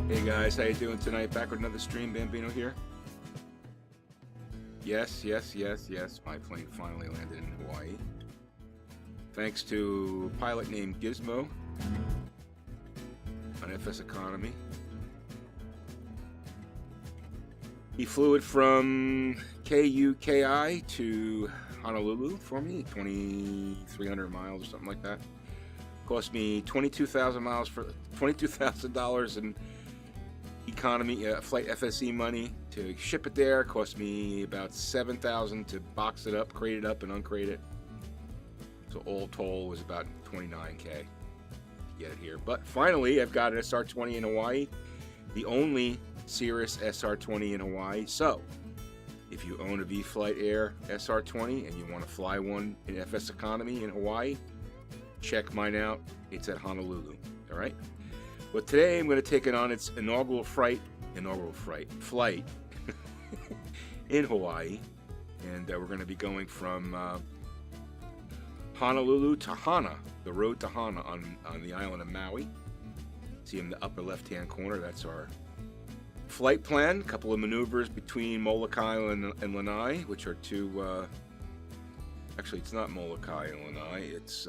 Hey guys, how you doing tonight? Back with another stream. Bambino here. Yes, my plane finally landed in Hawaii. Thanks to a pilot named Gizmo on FSEconomy. He flew it from KUKI to Honolulu for me, 2,300 miles or something like that. Cost me $22,000 for $22,000 in economy flight FSE money to ship it there. Cost me about $7,000 to box it up, crate it up, and uncrate it. So all told was about $29K to get it here. But finally, I've got an SR20 in Hawaii, the only Cirrus SR20 in Hawaii. So if you own a V-Flight Air SR20 and you want to fly one in FSEconomy in Hawaii, check mine out. It's at Honolulu. All right. But today I'm going to take it on its inaugural flight in Hawaii, and we're going to be going from Honolulu to Hana, the road to Hana on the island of Maui. See in the upper left-hand corner, that's our flight plan. A couple of maneuvers between Molokai and Lanai, which are two. Actually, it's not Molokai and Lanai. It's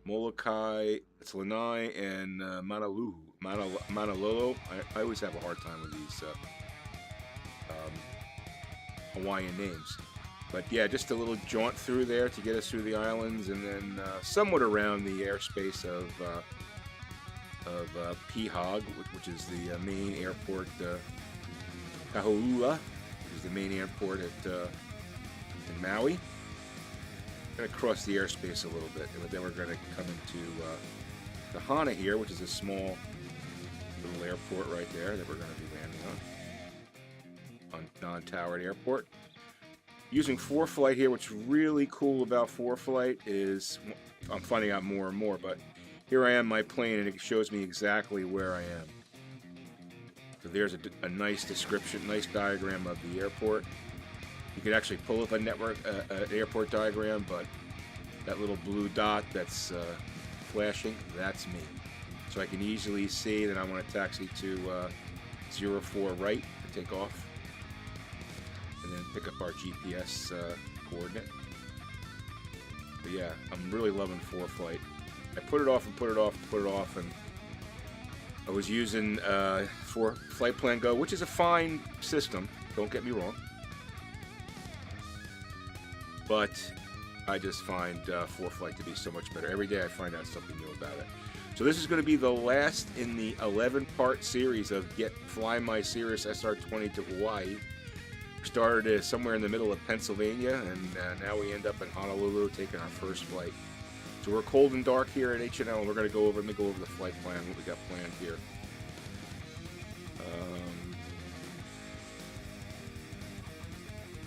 Molokai, it's Lanai, and Manalolo. I always have a hard time with these Hawaiian names. But yeah, just a little jaunt through there to get us through the islands, and then somewhat around the airspace of Pihag, which is the main airport, Kaho'ula, which is the main airport in Maui. Going to cross the airspace a little bit, but then we're going to come into the Hana here, which is a small little airport right there that we're going to be landing on non-towered airport. Using ForeFlight here, what's really cool about ForeFlight is, I'm finding out more and more, but here I am, my plane, and it shows me exactly where I am. So there's a nice description, nice diagram of the airport. You could actually pull up a network, airport diagram, but that little blue dot that's flashing, that's me. So I can easily see that I want to taxi to 04 right to take off, and then pick up our GPS coordinate. But yeah, I'm really loving ForeFlight. I put it off and put it off and put it off, and I was using for Flight Plan Go, which is a fine system, don't get me wrong. But I just find ForeFlight to be so much better. Every day I find out something new about it. So this is going to be the last in the 11-part series of Fly My Cirrus SR20 to Hawaii. We started somewhere in the middle of Pennsylvania, and now we end up in Honolulu taking our first flight. So we're cold and dark here at PHNL, and we're going to go over the flight plan, what we got planned here.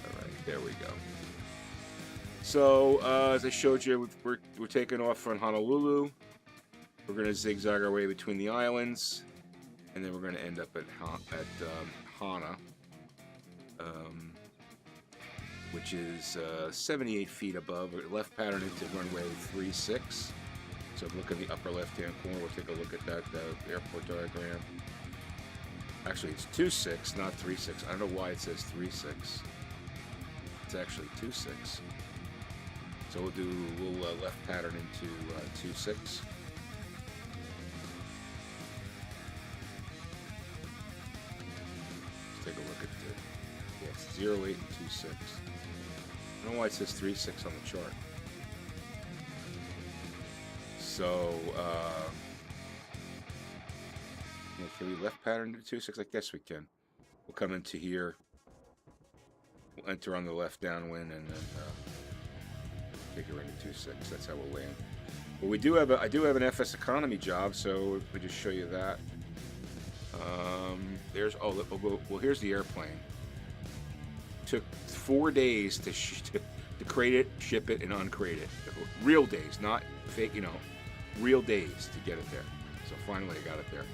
All right, there we go. So, as I showed you, we're taking off from Honolulu. We're going to zigzag our way between the islands, and then we're going to end up at Hana, which is 78 feet above. Left pattern into runway 36. So look at the upper left-hand corner. We'll take a look at that airport diagram. Actually, it's 26, not 36. I don't know why it says 36. It's actually 26. So we'll left pattern into 26. Let's take a look at the, yes, 08 and 26. I don't know why it says 36 on the chart. So, can we left pattern into 26? I guess we can. We'll come into here. We'll enter on the left downwind, and then take her into 26. That's how we'll land. But I do have an FSEconomy job, so we just show you that. Here's the airplane. Took 4 days to crate it, ship it, and uncrate it. Real days, not fake, real days to get it there. So finally I got it there.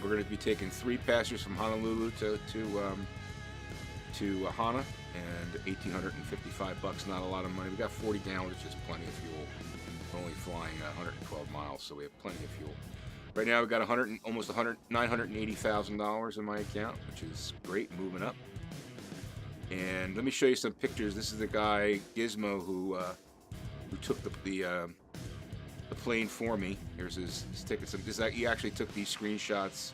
We're going to be taking 3 passengers from Honolulu to Hana, and $1,855, not a lot of money. We got 40 gallons, which is plenty of fuel. We're only flying 112 miles, so we have plenty of fuel. Right now, we've got almost $980,000 in my account, which is great, moving up. And let me show you some pictures. This is the guy Gizmo who took the plane for me. Here's his tickets. He actually took these screenshots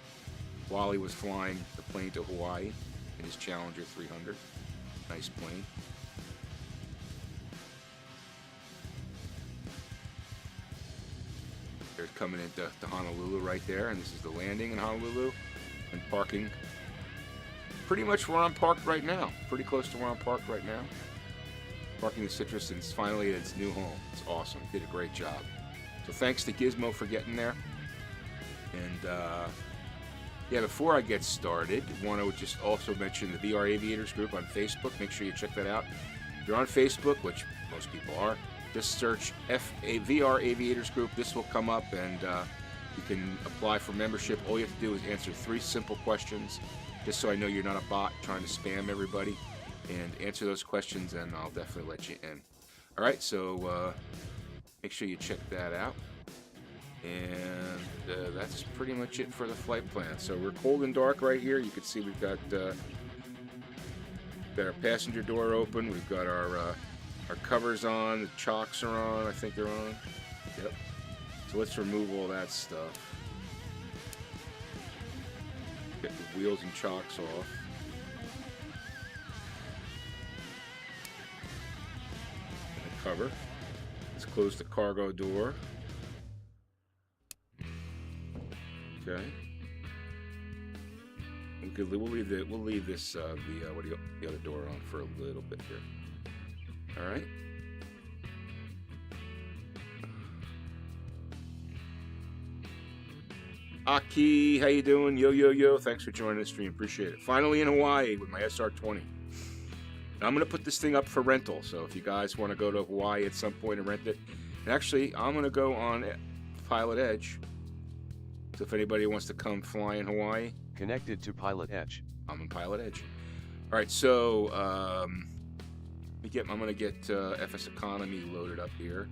while he was flying the plane to Hawaii in his Challenger 300. Nice plane. They're coming into Honolulu right there, and this is the landing in Honolulu and parking. Pretty much where I'm parked right now. Pretty close to where I'm parked right now. Parking the Cirrus, and it's finally at its new home. It's awesome. Did a great job. So thanks to Gizmo for getting there. And yeah, before I get started, I want to just also mention the VR Aviators group on Facebook. Make sure you check that out. If you're on Facebook, which most people are, just search VR Aviators group. This will come up, and you can apply for membership. All you have to do is answer 3 simple questions, just so I know you're not a bot trying to spam everybody. And answer those questions, and I'll definitely let you in. All right, so make sure you check that out. And that's pretty much it for the flight plan. So we're cold and dark right here. You can see we've got our passenger door open. We've got our covers on. The chocks are on. I think they're on. Yep. So let's remove all that stuff. Get the wheels and chocks off. Cover. Let's close the cargo door. Okay. We'll leave this the other door on for a little bit here. All right. Aki, how you doing? Yo. Thanks for joining the stream. Appreciate it. Finally in Hawaii with my SR20. I'm going to put this thing up for rental, so if you guys want to go to Hawaii at some point and rent it. And actually, I'm going to go on Pilot Edge. So if anybody wants to come fly in Hawaii. Connected to Pilot Edge. I'm in Pilot Edge. All right, so I'm going to get FSEconomy loaded up here.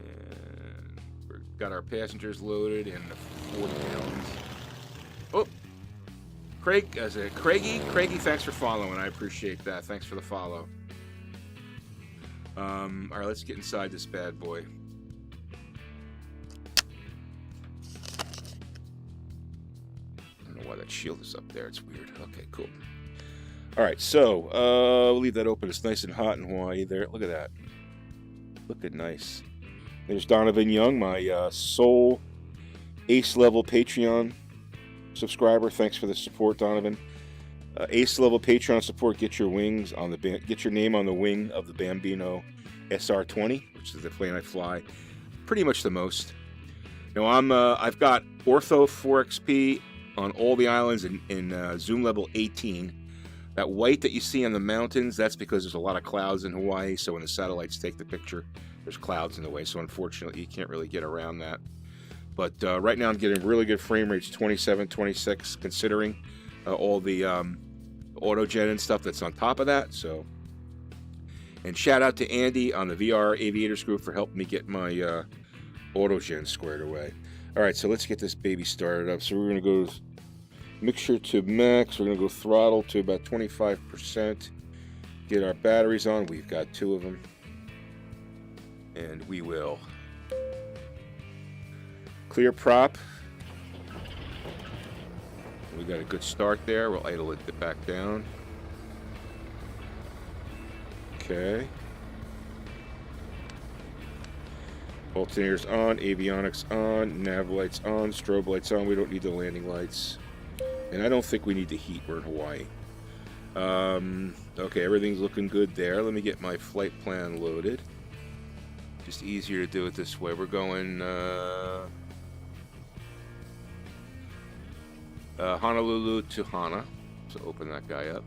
And we've got our passengers loaded in the 40 pounds. Oh! Craigie, thanks for following. I appreciate that. Thanks for the follow. All right, let's get inside this bad boy. I don't know why that shield is up there. It's weird. Okay, cool. All right, so we'll leave that open. It's nice and hot in Hawaii there. Look at that. Look at nice. There's Donovan Young, my sole ace level Patreon subscriber. Thanks for the support, Donovan. Ace level Patreon support. Get your wings on get your name on the wing of the Bambino SR20, which is the plane I fly pretty much the most. Now I've got Ortho 4XP on all the islands in zoom level 18. That white that you see on the mountains, that's because there's a lot of clouds in Hawaii. So when the satellites take the picture, there's clouds in the way. So unfortunately, you can't really get around that. But right now I'm getting really good frame rates, 27, 26, considering all the autogen and stuff that's on top of that. So, and shout out to Andy on the VR Aviators group for helping me get my autogen squared away. All right, so let's get this baby started up. So we're going to go mixture to max. We're going to go throttle to about 25%. Get our batteries on. We've got 2 of them. And we will clear prop. We got a good start there. We'll idle it back down. Okay. Alternators on, avionics on, nav lights on, strobe lights on. We don't need the landing lights. And I don't think we need the heat. We're in Hawaii. Okay, everything's looking good there. Let me get my flight plan loaded. Just easier to do it this way. We're going Honolulu to Hana. So open that guy up.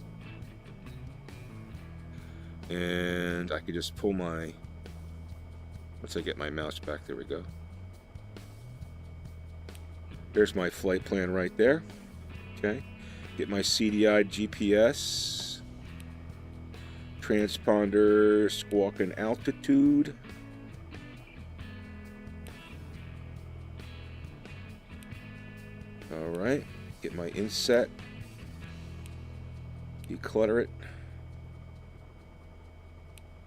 And I could just pull my... Once I get my mouse back, there we go. There's my flight plan right there. Okay. Get my CDI GPS. Transponder, squawk and altitude. Alright, get my inset, declutter it,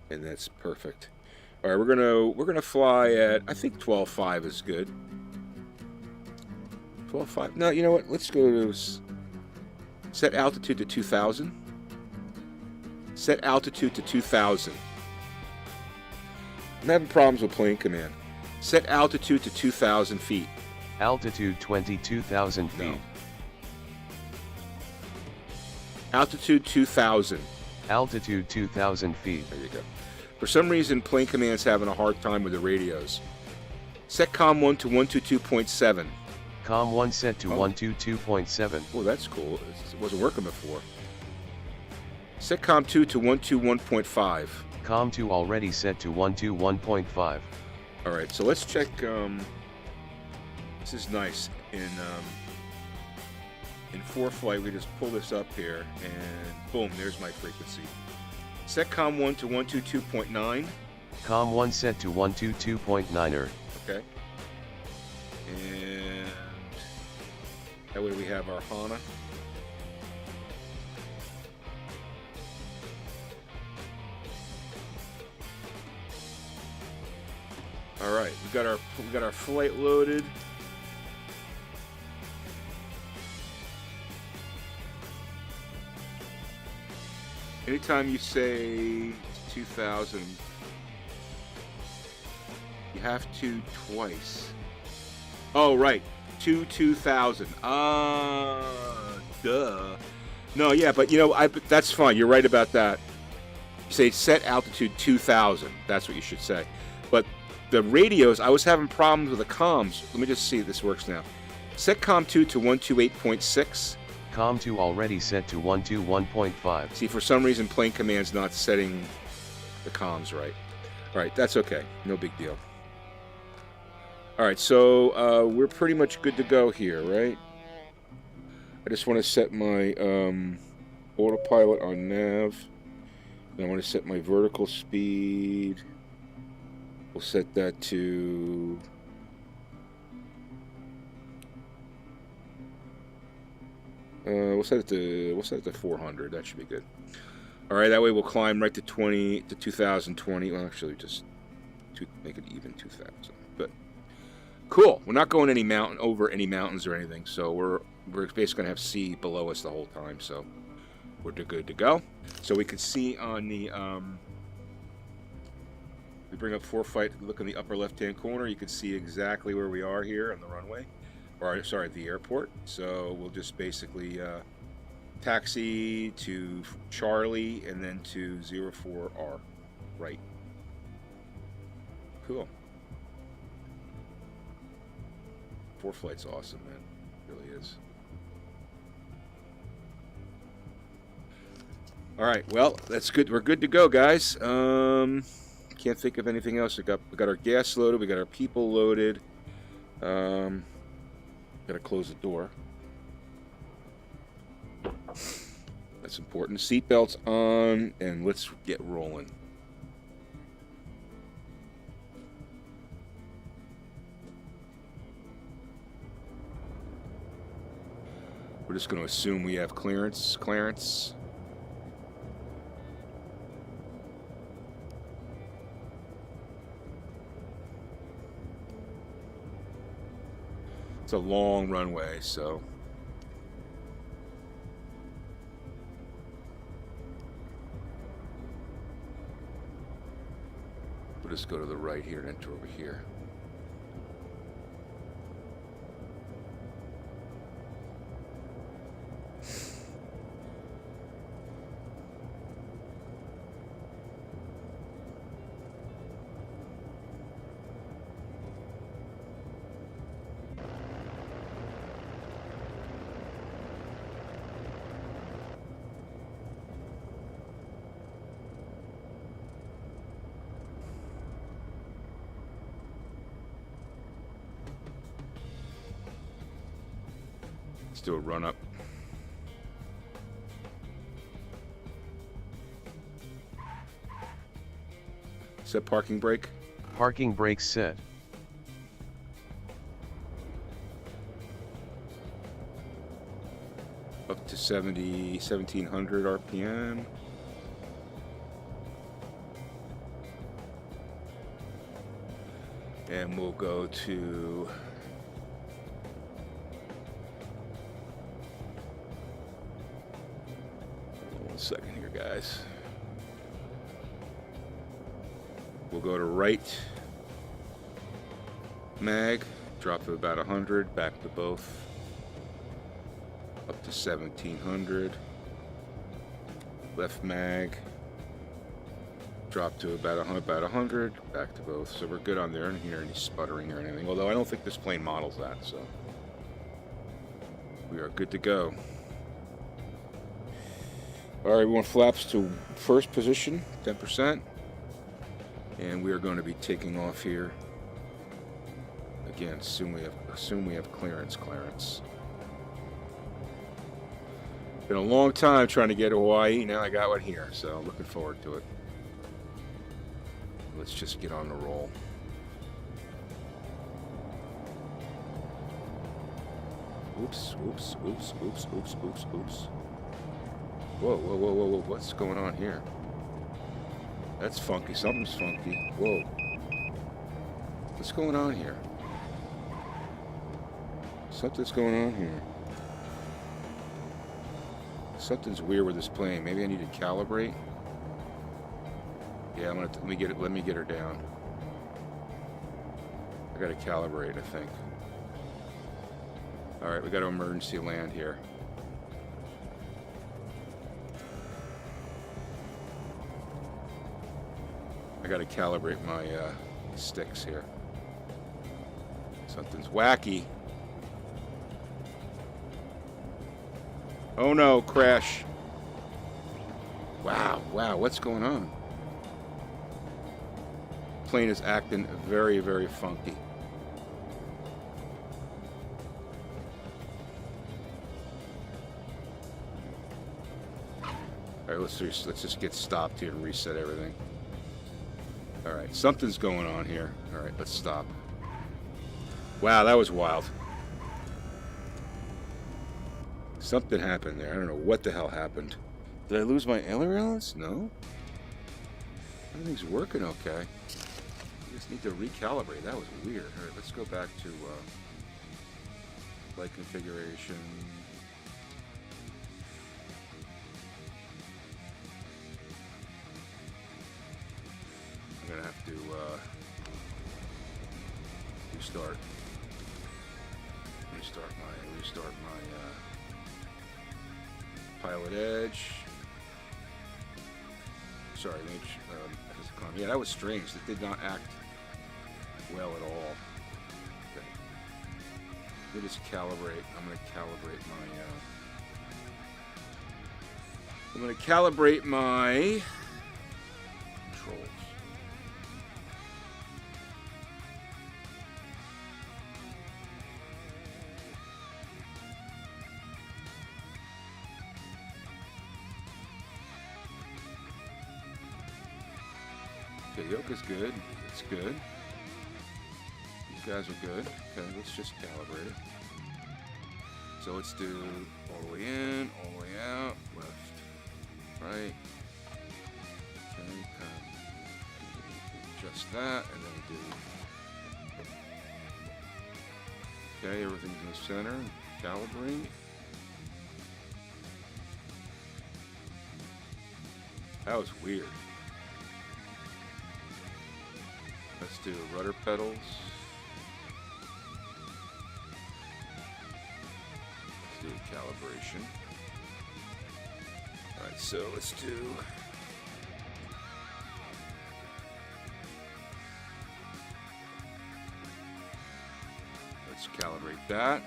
and that's perfect. Alright, we're gonna fly at, I think 12.5 is good. 12.5, no, you know what, let's go to set altitude to 2,000. Set altitude to 2,000. I'm having problems with plane command. Set altitude to 2,000 feet. Altitude 22,000 feet. No. Altitude 2,000. Altitude 2,000 feet. There you go. For some reason, plane command's having a hard time with the radios. Set COM 1 to 122.7. COM 1 set to 122.7. Oh, that's cool. It wasn't working before. Set COM 2 to 121.5. COM 2 already set to 121.5. Alright, so let's check, this is nice. In 4Flight, we just pull this up here, and boom, there's my frequency. Set COM 1 to 122.9. COM 1 set to 122.9er. Okay. And that way we have our HANA. All right, we got our flight loaded. Anytime you say 2,000, you have to twice. Oh, right. 2,000. Duh. No, yeah, but you know, that's fine. You're right about that. You say set altitude 2,000. That's what you should say. But the radios, I was having problems with the comms. Let me just see if this works now. Set COM 2 to 128.6. COM 2 already set to 121.5. See, for some reason, plane command's not setting the comms right. All right, that's okay. No big deal. All right, so we're pretty much good to go here, right? I just want to set my autopilot on nav. And I want to set my vertical speed. We'll set that to... we'll set it to 400. That should be good. All right, that way we'll climb right to 2020. Well, actually, just to make it even 2,000. But cool. We're not going over any mountains or anything, so we're basically gonna have sea below us the whole time. So we're good to go. So we can see on the we bring up 4Flight. Look in the upper left-hand corner. You can see exactly where we are here on the runway. Or sorry, the airport. So we'll just basically taxi to Charlie and then to 04R, right? Cool. 4Flight's awesome, man. It really is. All right, well, that's good. We're good to go, guys. Can't think of anything else. We got our gas loaded. We got our people loaded. Gotta close the door. That's important. Seatbelts on, and let's get rolling. We're just going to assume we have clearance. It's a long runway, so we'll just go to the right here and enter over here. Let's do a run up. Set parking brake. Parking brakes set. to 1700 RPM. And we'll go to 1 second here, guys. We'll go to right mag, drop to about 100, back to both, up to 1700. Left mag, drop to about 100, back to both. So we're good on there. I don't hear any sputtering or anything, although I don't think this plane models that, so we are good to go. All right, we want flaps to first position, 10%. And we are going to be taking off here. Again, assume we have clearance. Been a long time trying to get to Hawaii. Now I got one here, so I'm looking forward to it. Let's just get on the roll. Oops. Whoa, what's going on here? That's funky. Something's funky. Whoa. What's going on here? Something's going on here. Something's weird with this plane. Maybe I need to calibrate. Yeah, let me get her down. I gotta calibrate, I think. All right, we got to emergency land here. I gotta calibrate my sticks here. Something's wacky. Oh no, crash. Wow, what's going on? Plane is acting very, very funky. All right, let's just get stopped here and reset everything. All right, something's going on here. All right, let's stop. Wow, that was wild. Something happened there. I don't know what the hell happened. Did I lose my ailerons? No. Everything's working okay. I just need to recalibrate. That was weird. All right, let's go back to flight configuration. I'm gonna have to restart my pilot edge. Sorry, FSEconomy. Yeah, that was strange. It did not act well at all. Okay. Let me just calibrate. I'm gonna calibrate my controls. Okay, yoke is good. It's good. These guys are good. Okay, let's just calibrate it. So let's do all the way in, all the way out, left, right. Okay, adjust that, and then do. Okay, everything's in the center. Calibrate. That was weird. Let's do rudder pedals. Let's do calibration. Alright, so let's do. Let's calibrate that.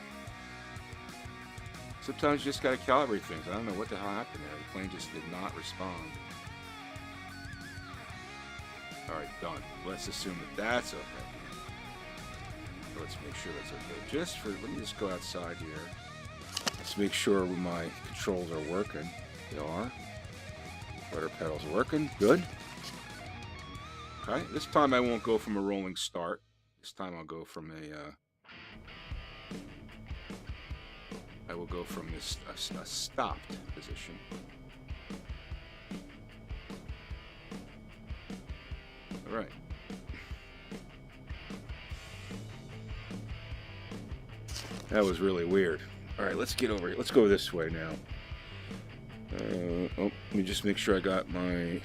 Sometimes you just gotta calibrate things. I don't know what the hell happened there. The plane just did not respond. Alright, done. Let's assume that that's okay. Let's make sure that's okay. Let me just go outside here. Let's make sure my controls are working. They are. Rudder pedals working. Good. Okay, this time I won't go from a rolling start. This time I'll go from a I will go from this a stopped position. All right. That was really weird. All right, let's get over here. Let's go this way now. Let me just make sure I got my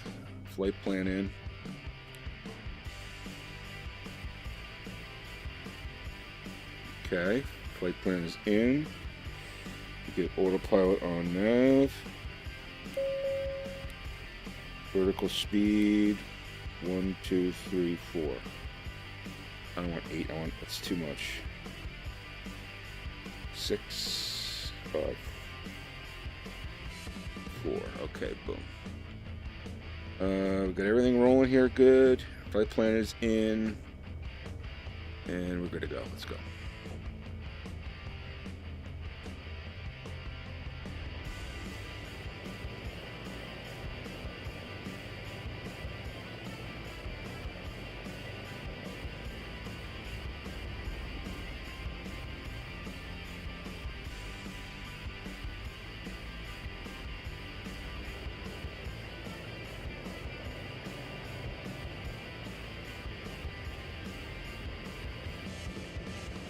flight plan in. Okay, flight plan is in. Get autopilot on nav. Vertical speed 1, 2, 3, 4. I don't want 8. That's too much. 6, 5, 4. Okay, boom. We've got everything rolling here. Good. Flight plan is in, and we're good to go. Let's go.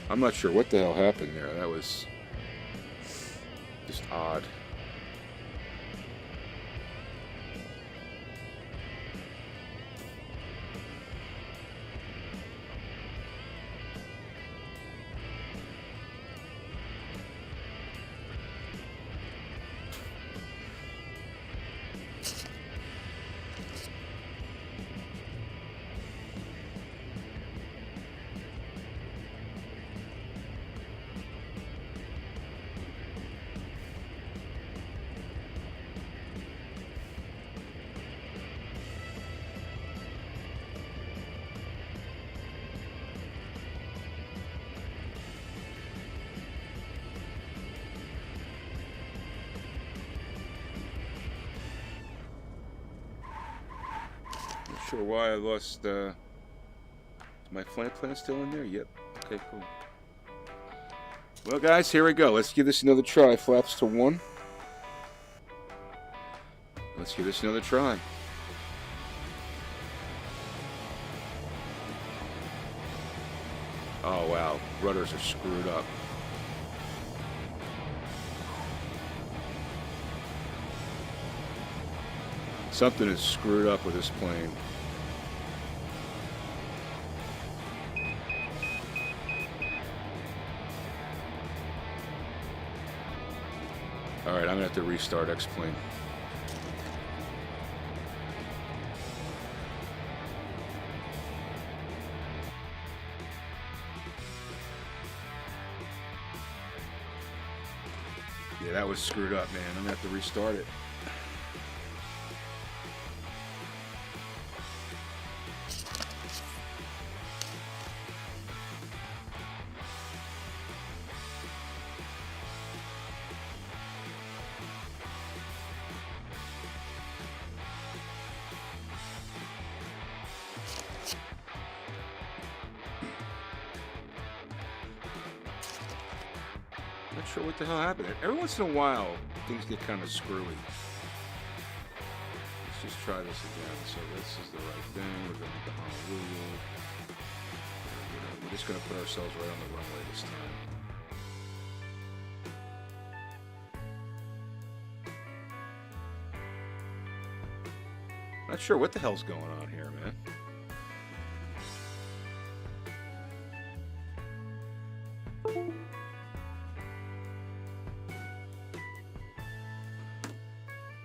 I'm not sure what the hell happened there. That was just odd. Sure why I lost is my flight plan still in there? Yep. Okay, cool. Well guys, here we go. Let's give this another try. Flaps to 1. Let's give this another try. Oh wow, rudders are screwed up. Something is screwed up with this plane. Alright, I'm gonna have to restart X-Plane. Yeah, that was screwed up, man. I'm gonna have to restart it. Not sure what the hell happened. Every once in a while, things get kind of screwy. Let's just try this again. So this is the right thing. We're going to the Honolulu. We're just going to put ourselves right on the runway this time. Not sure what the hell's going on here, man.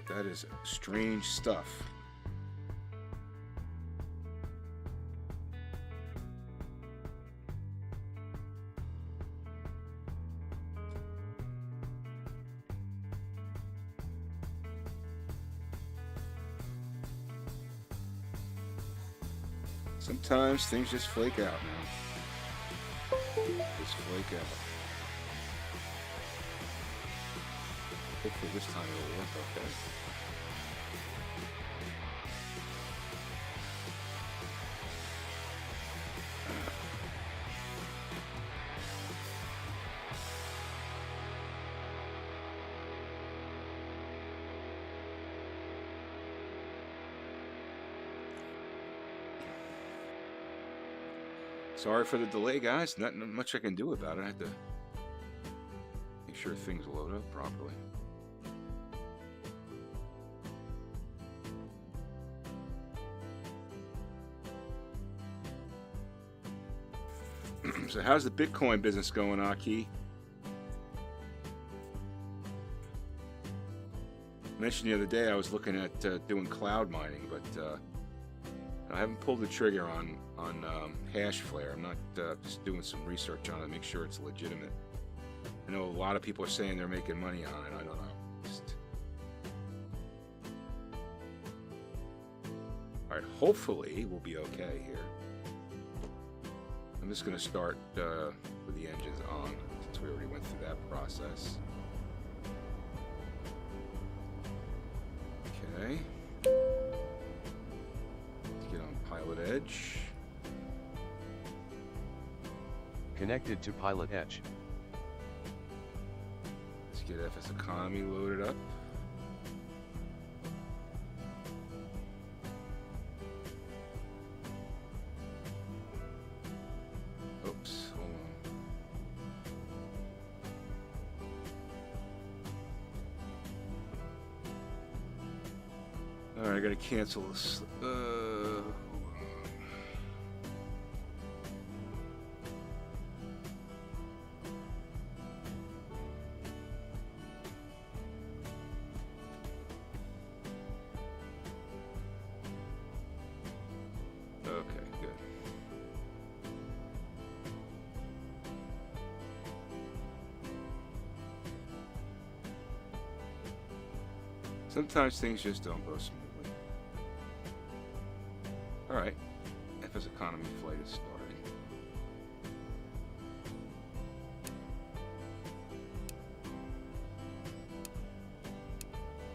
That is strange stuff. Sometimes things just flake out, man. Just flake out. Hopefully this time it'll work okay. Sorry for the delay, guys. Not much I can do about it. I have to make sure things load up properly. So how's the Bitcoin business going, Aki? I mentioned the other day I was looking at doing cloud mining, but I haven't pulled the trigger on Hashflare. I'm not just doing some research on it to make sure it's legitimate. I know a lot of people are saying they're making money on it. I don't know. All right, hopefully we'll be okay here. I'm just going to start with the engines on, since we already went through that process. Okay. Let's get on Pilot Edge. Connected to Pilot Edge. Let's get FSEconomy loaded up. Oops, hold on. Alright, I gotta cancel this. Okay, good. Sometimes things just don't go smoothly. Alright, FSEconomy flight is starting.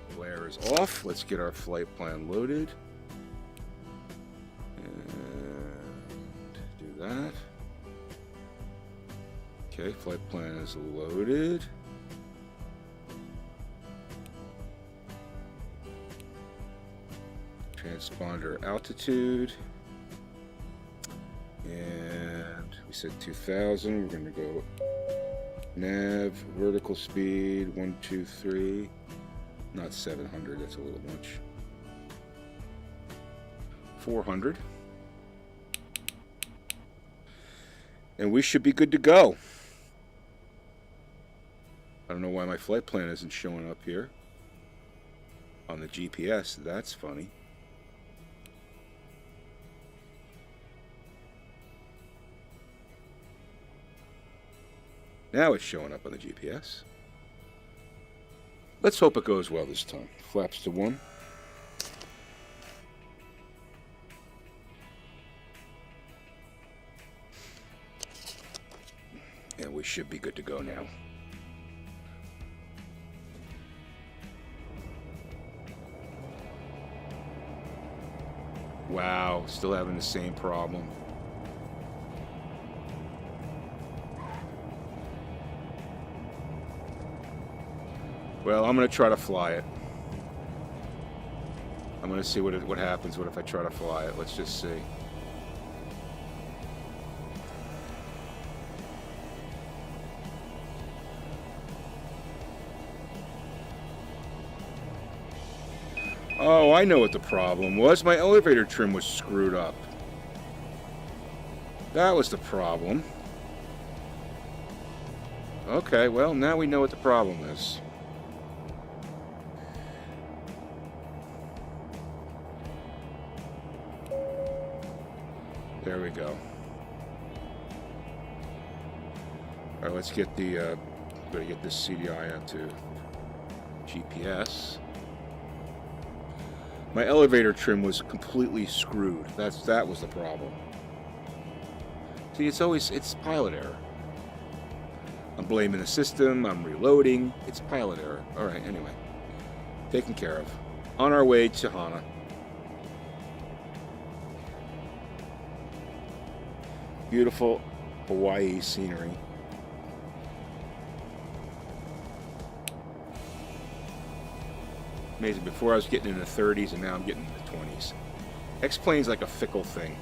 Flare is off. Let's get our flight plan loaded. And do that. Okay, flight plan is loaded. Transponder altitude, and we said 2000. We're going to go nav vertical speed 123, not 700, that's a little much. 400, and we should be good to go. I don't know why my flight plan isn't showing up here on the GPS. That's funny. Now it's showing up on the GPS. Let's hope it goes well this time. Flaps to 1. And we should be good to go now. Wow, still having the same problem. Well, I'm going to try to fly it. I'm going to see what happens if I try to fly it. Let's just see. Oh, I know what the problem was. My elevator trim was screwed up. That was the problem. Okay, well, now we know what the problem is. There we go. All right, let's get the, better get this CDI onto GPS. My elevator trim was completely screwed. That was the problem. See, it's pilot error. I'm blaming the system, I'm reloading, it's pilot error. All right, anyway, taken care of. On our way to Hana. Beautiful Hawaii scenery. Amazing, before I was getting in the 30s and now I'm getting in the 20s. X-plane's like a fickle thing.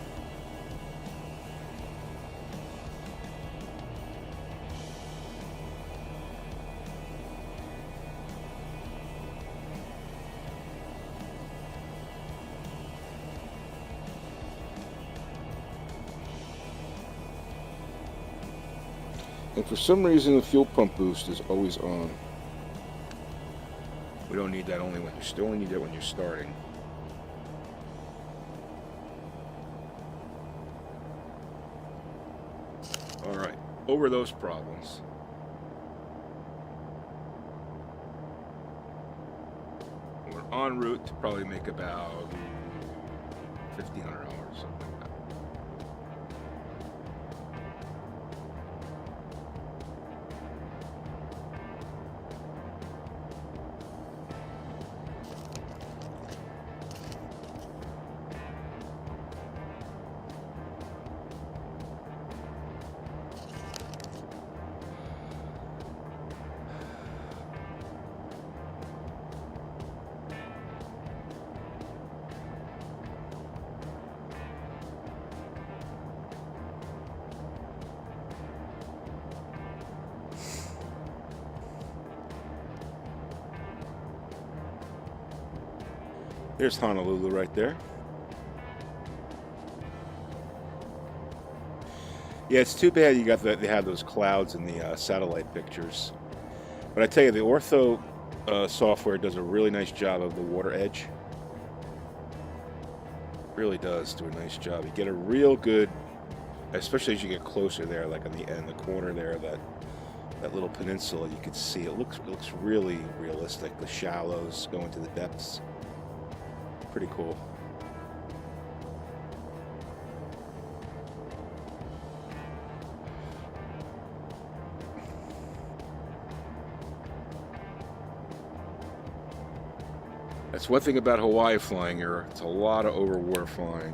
And for some reason, the fuel pump boost is always on. We don't need that only when you only need that when you're starting. All right, over those problems. We're en route to probably make about $1,500, something like that. There's Honolulu right there. Yeah, it's too bad you got they have those clouds in the satellite pictures. But I tell you, the ortho software does a really nice job of the water edge. Really does do a nice job. You get a real good, especially as you get closer there, like on the end, the corner there, that little peninsula. You can see it looks really realistic. The shallows go into the depths. Pretty cool. That's one thing about Hawaii flying here. It's a lot of overwater flying.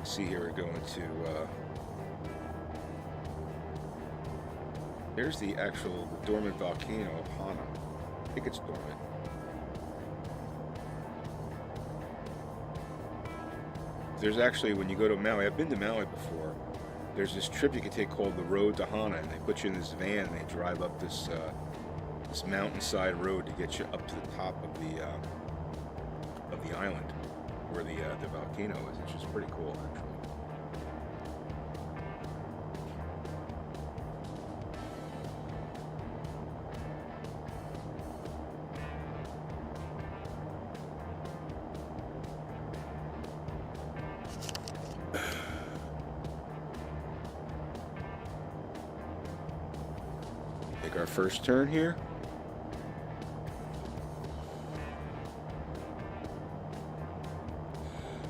See here, we're going to there's the dormant volcano of Hana. I think it's dormant. There's actually, when you go to Maui, I've been to Maui before, there's this trip you can take called the Road to Hana, and they put you in this van and they drive up this this mountainside road to get you up to the top of the island where the volcano is, which is pretty cool, actually. Make our first turn here.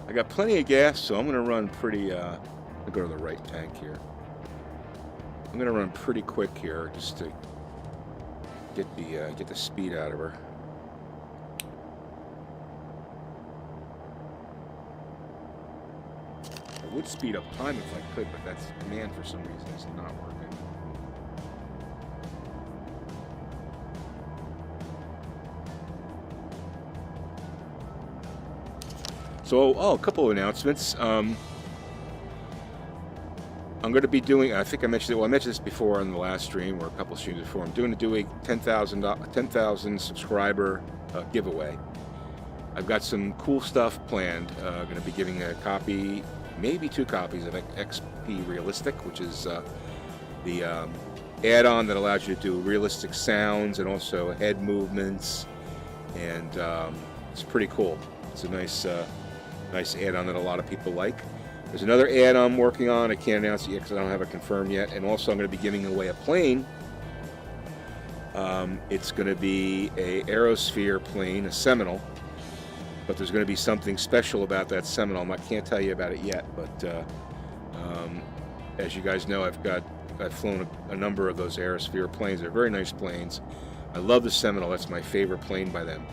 I got plenty of gas, so I'm going to run pretty, I'll go to the right tank here. I'm going to run pretty quick here just to get the speed out of her. I would speed up time if I could, but that's command for some reason is not working. So, a couple of announcements. I'm going to be doing, I think I mentioned it, well, I mentioned this before on the last stream, or a couple of streams before. I'm doing a 10,000 subscriber giveaway. I've got some cool stuff planned. Going to be giving a copy, maybe 2 copies of XP Realistic, which is the add-on that allows you to do realistic sounds and also head movements, and it's pretty cool. It's a nice add-on that a lot of people like. There's another add-on I'm working on. I can't announce it yet because I don't have it confirmed yet. And also I'm going to be giving away a plane. It's going to be a Aerosphere plane, a Seminole. But there's going to be something special about that Seminole. I can't tell you about it yet. But as you guys know, I've got I've flown a number of those Aerosphere planes. They're very nice planes. I love the Seminole. That's my favorite plane by them.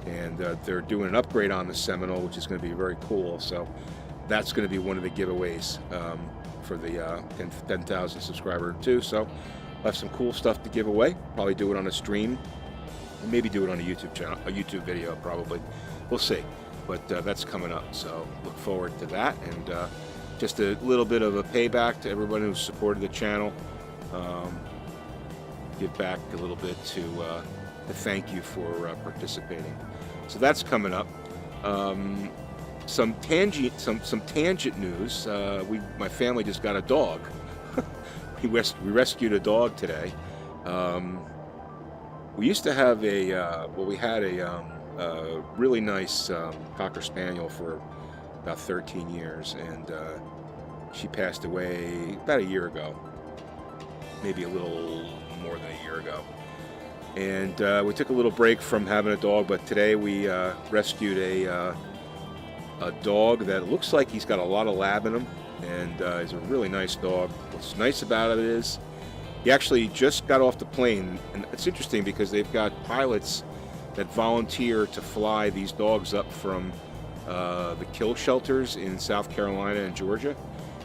And they're doing an upgrade on the Seminole, which is going to be very cool. So that's going to be one of the giveaways for the 10,000 subscriber too. So I'll have some cool stuff to give away. Probably do it on a stream. Maybe do it on a YouTube channel, a YouTube video probably. We'll see. But that's coming up. So look forward to that. And just a little bit of a payback to everyone who's supported the channel. Give back a little bit to thank you for participating. So that's coming up. Some tangent news. My family just got a dog. we rescued a dog today. We used to have we had a really nice Cocker Spaniel for about 13 years, and she passed away about a year ago, maybe a little more than a year ago. And we took a little break from having a dog, but today we rescued a dog that looks like he's got a lot of lab in him, and he's a really nice dog. What's nice about it is he actually just got off the plane, and it's interesting because they've got pilots that volunteer to fly these dogs up from the kill shelters in South Carolina and Georgia,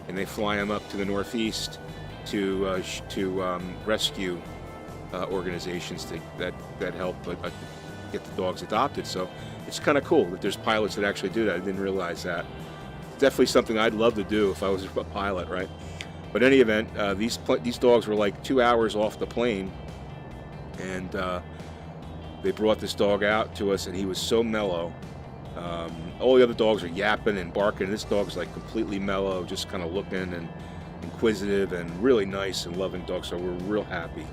and they fly them up to the Northeast to rescue organizations that help get the dogs adopted. So it's kind of cool that there's pilots that actually do that. I didn't realize that. It's definitely something I'd love to do if I was a pilot, right? But in any event, these dogs were like 2 hours off the plane, and they brought this dog out to us, and he was so mellow. All the other dogs are yapping and barking. This dog's like completely mellow, just kind of looking and inquisitive and really nice and loving dog. So we're real happy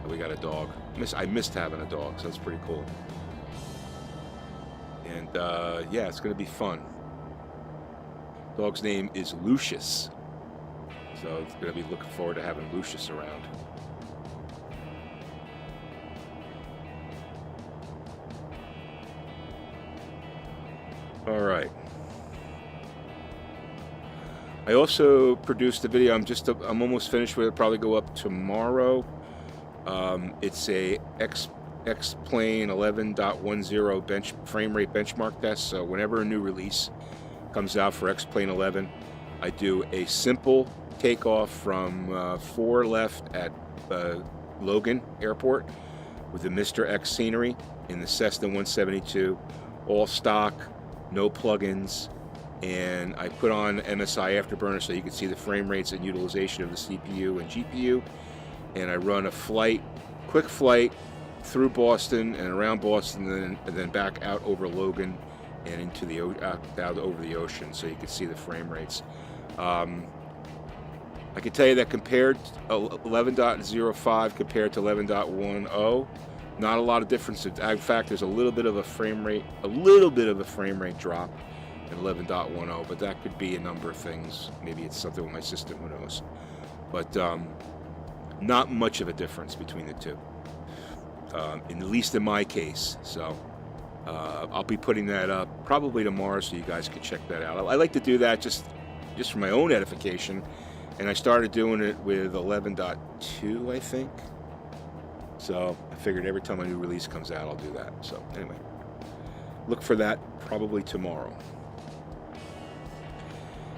that we got a dog. I missed having a dog, so that's pretty cool. And yeah, it's going to be fun. Dog's name is Lucius. So it's going to be looking forward to having Lucius around. All right. I also produced a video. I'm almost finished with it. Probably go up tomorrow. It's a X-Plane 11.10 frame rate benchmark test. So whenever a new release comes out for X-Plane 11, I do a simple takeoff from 4 left at Logan Airport with the Mr. X scenery in the Cessna 172, all stock, no plugins, and I put on MSI Afterburner so you can see the frame rates and utilization of the CPU and GPU, and I run a quick flight through Boston and around Boston, and then back out over Logan and into the out over the ocean so you can see the frame rates. I can tell you that compared 11.05 compared to 11.10, not a lot of difference. In fact, there's a little bit of a frame rate drop in 11.10, but that could be a number of things. Maybe it's something with my system, who knows. But not much of a difference between the two, at least in my case. So I'll be putting that up probably tomorrow, so you guys can check that out. I like to do that just for my own edification. And I started doing it with 11.2, I think. So I figured every time a new release comes out, I'll do that. So anyway, look for that probably tomorrow.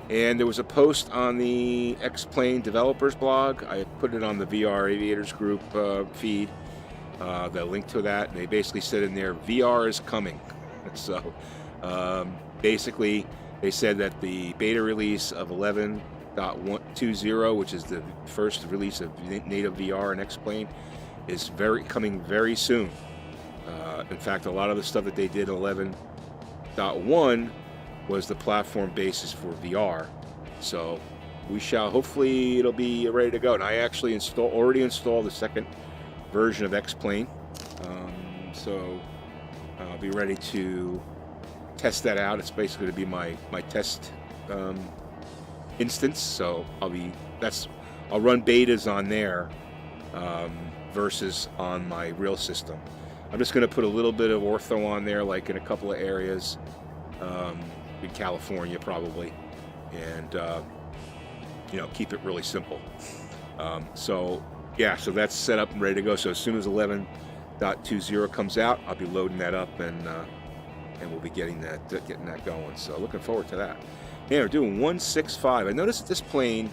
And there was a post on the X-Plane developers blog. I put it on the VR Aviators group feed, the link to that. And they basically said in there, VR is coming. So basically, they said that the beta release of 11.20, which is the first release of native VR and X-Plane, is coming very soon. In fact, a lot of the stuff that they did in 11.1 was the platform basis for VR. So we shall, hopefully it'll be ready to go. And I actually already installed the second version of X-Plane. So I'll be ready to test that out. It's basically going to be my test instance. So I'll run betas on there versus on my real system. I'm just going to put a little bit of ortho on there, like in a couple of areas in California probably, and keep it really simple. So yeah, so that's set up and ready to go. So as soon as 11.20 comes out, I'll be loading that up, and we'll be getting that going. So looking forward to that. Yeah, we're doing 165. I noticed that this plane,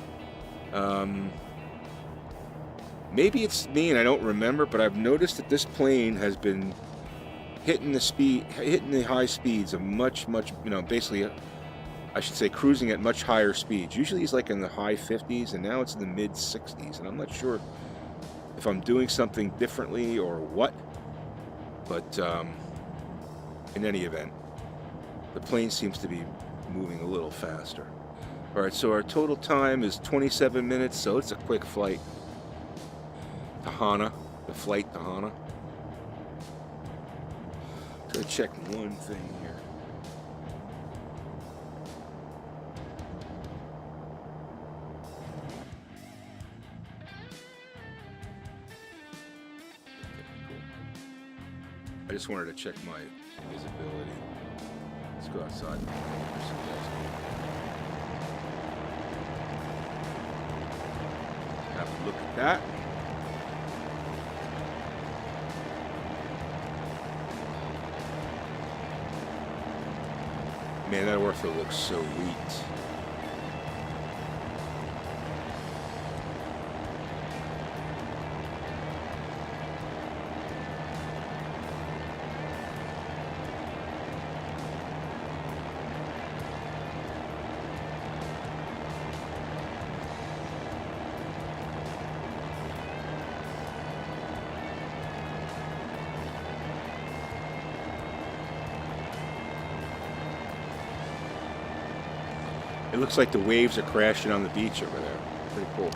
maybe it's me and I don't remember, but I've noticed that this plane has been hitting the high speeds of much, basically, I should say cruising at much higher speeds. Usually it's like in the high 50s, and now it's in the mid 60s, and I'm not sure if I'm doing something differently or what, but in any event, the plane seems to be moving a little faster. All right, so our total time is 27 minutes, so it's a quick flight to Hana, the flight to Hana. So check one thing here. I just wanted to check my visibility. Let's go outside. Have a look at that. Man, that ortho looks so neat. It looks like the waves are crashing on the beach over there. Pretty cool.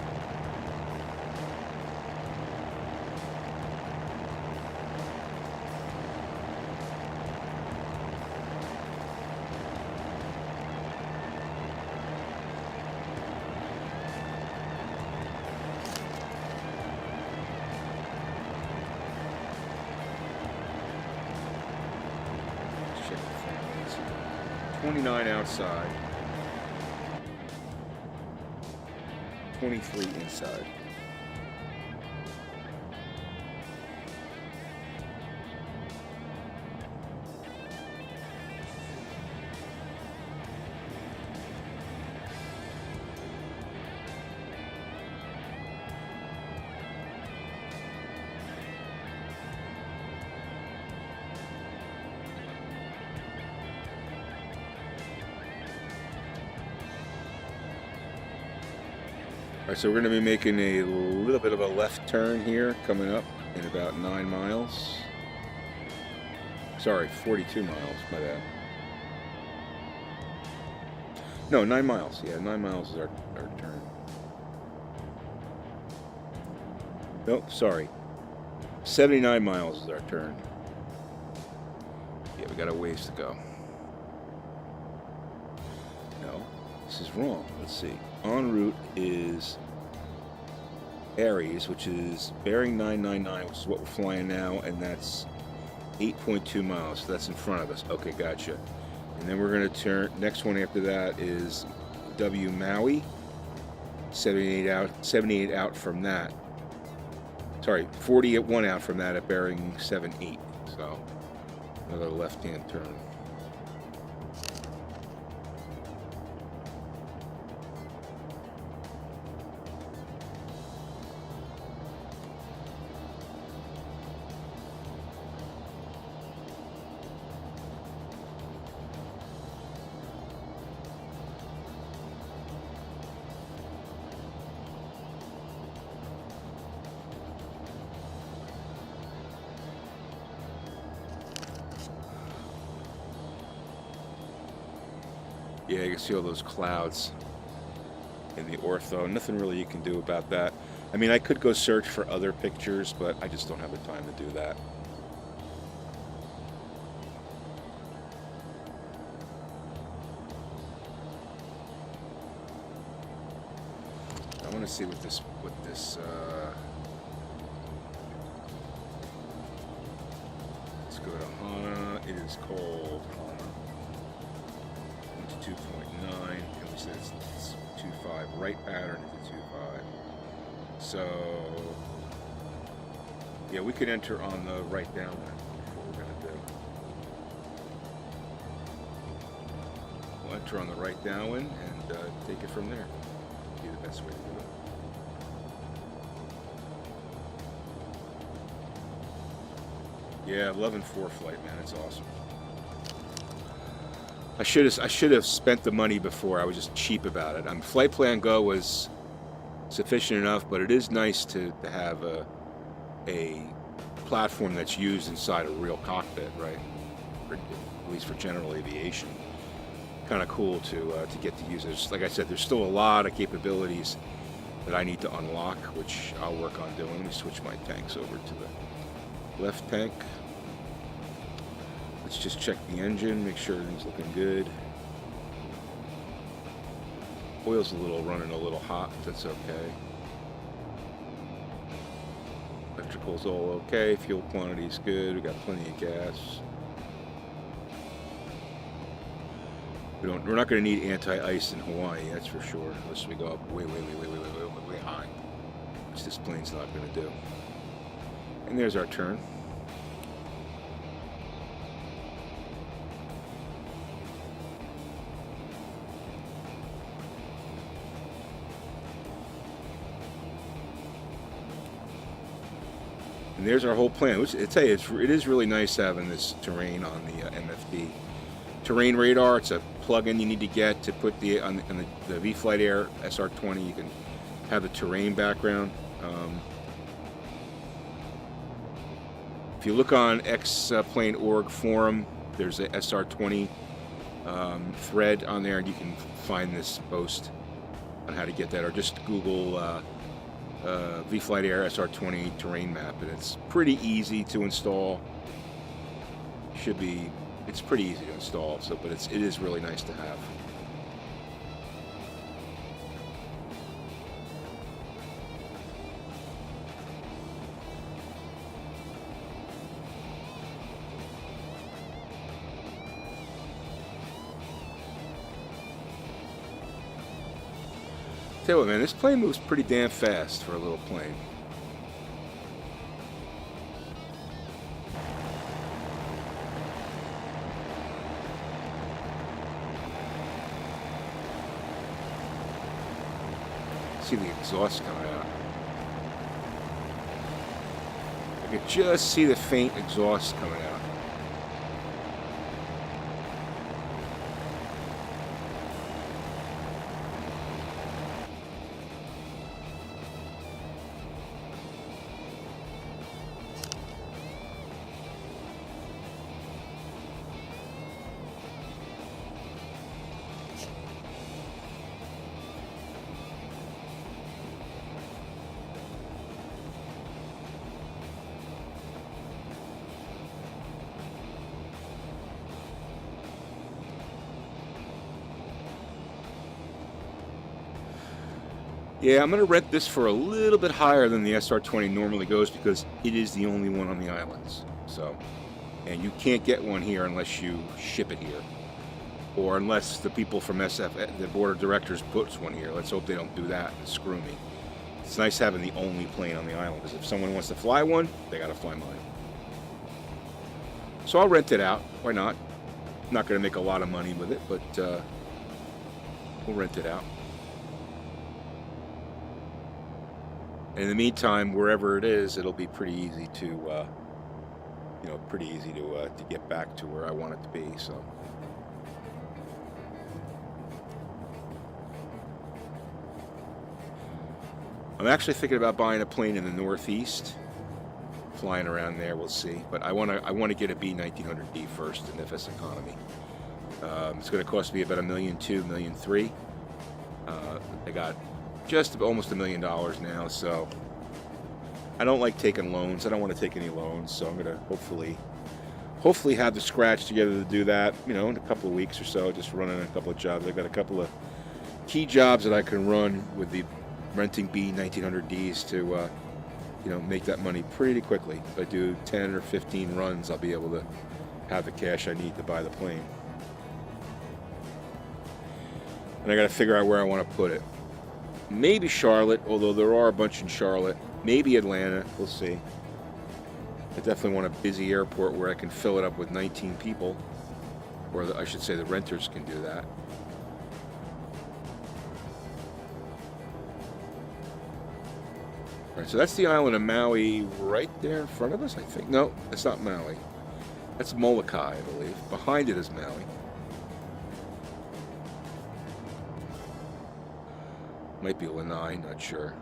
Let's check the thing. 29 outside. 23 inside. All right, so we're going to be making a little bit of a left turn here, coming up in about 9 miles. Sorry, 42 miles, my bad. No, 9 miles. Yeah, 9 miles is our turn. Nope, sorry. 79 miles is our turn. Yeah, we got a ways to go. No, this is wrong. Let's see. En route is Aries, which is bearing 999, which is what we're flying now, and that's 8.2 miles. So that's in front of us. Okay, gotcha. And then we're going to turn. Next one after that is W Maui, 78 out from that. Sorry, 41 out from that at bearing 78. So another left-hand turn. Yeah, you can see all those clouds in the ortho. Nothing really you can do about that. I mean, I could go search for other pictures, but I just don't have the time to do that. I want to see what this let's go to Hana. It is called Hana. 2.9, and we said it's 2.5. Right pattern is a 2.5. So, yeah, we could enter on the right downwind. That's what we're going to do. We'll enter on the right downwind and take it from there. Be the best way to do it. Yeah, 11-4 flight, man. It's awesome. I should have spent the money before. I was just cheap about it. Flight Plan Go was sufficient enough, but it is nice to have a platform that's used inside a real cockpit, right? At least for general aviation. Kind of cool to get to use it. Like I said, there's still a lot of capabilities that I need to unlock, which I'll work on doing. Let me switch my tanks over to the left tank. Let's just check the engine, make sure everything's looking good. Oil's running a little hot, but that's okay. Electrical's all okay, fuel quantity's good, we got plenty of gas. We're not going to need anti-ice in Hawaii, that's for sure, unless we go up way high, which this plane's not going to do. And there's our turn. And there's our whole plan. Which, I tell you, it is really nice having this terrain on the MFD. Terrain radar, it's a plug-in you need to get to put on the V-Flight Air SR20. You can have the terrain background. If you look on X-Plane.org forum, there's a SR20 thread on there, and you can find this post on how to get that, or just Google V-Flight Air SR20 terrain map, and it's pretty easy to install. It's pretty easy to install, but it is really nice to have. Tell you what, man, this plane moves pretty damn fast for a little plane. See the exhaust coming out. I could just see the faint exhaust coming out. Yeah, I'm going to rent this for a little bit higher than the SR20 normally goes because it is the only one on the islands. So, and you can't get one here unless you ship it here, or unless the people from SF, the board of directors, puts one here. Let's hope they don't do that and screw me. It's nice having the only plane on the island because if someone wants to fly one, they got to fly mine. So I'll rent it out. Why not? I'm not going to make a lot of money with it, but we'll rent it out. In the meantime, wherever it is, it'll be pretty easy to, to get back to where I want it to be. So, I'm actually thinking about buying a plane in the Northeast, flying around there. We'll see. But I want to get a B1900D first in FSEconomy. It's going to cost me about $1.2 million, $1.3 million. I got just almost $1 million now, so I don't like taking loans. I don't want to take any loans, so I'm gonna hopefully have the scratch together to do that, in a couple of weeks or so, just running a couple of jobs. I've got a couple of key jobs that I can run with the renting B1900Ds to make that money pretty quickly. If I do 10 or 15 runs, I'll be able to have the cash I need to buy the plane. And I got to figure out where I want to put it. Maybe Charlotte, although there are a bunch in Charlotte. Maybe Atlanta. We'll see. I definitely want a busy airport where I can fill it up with 19 people. Or I should say the renters can do that. All right, so that's the island of Maui right there in front of us, I think. No, it's not Maui. That's Molokai, I believe. Behind it is Maui. Might be Lanai, not sure.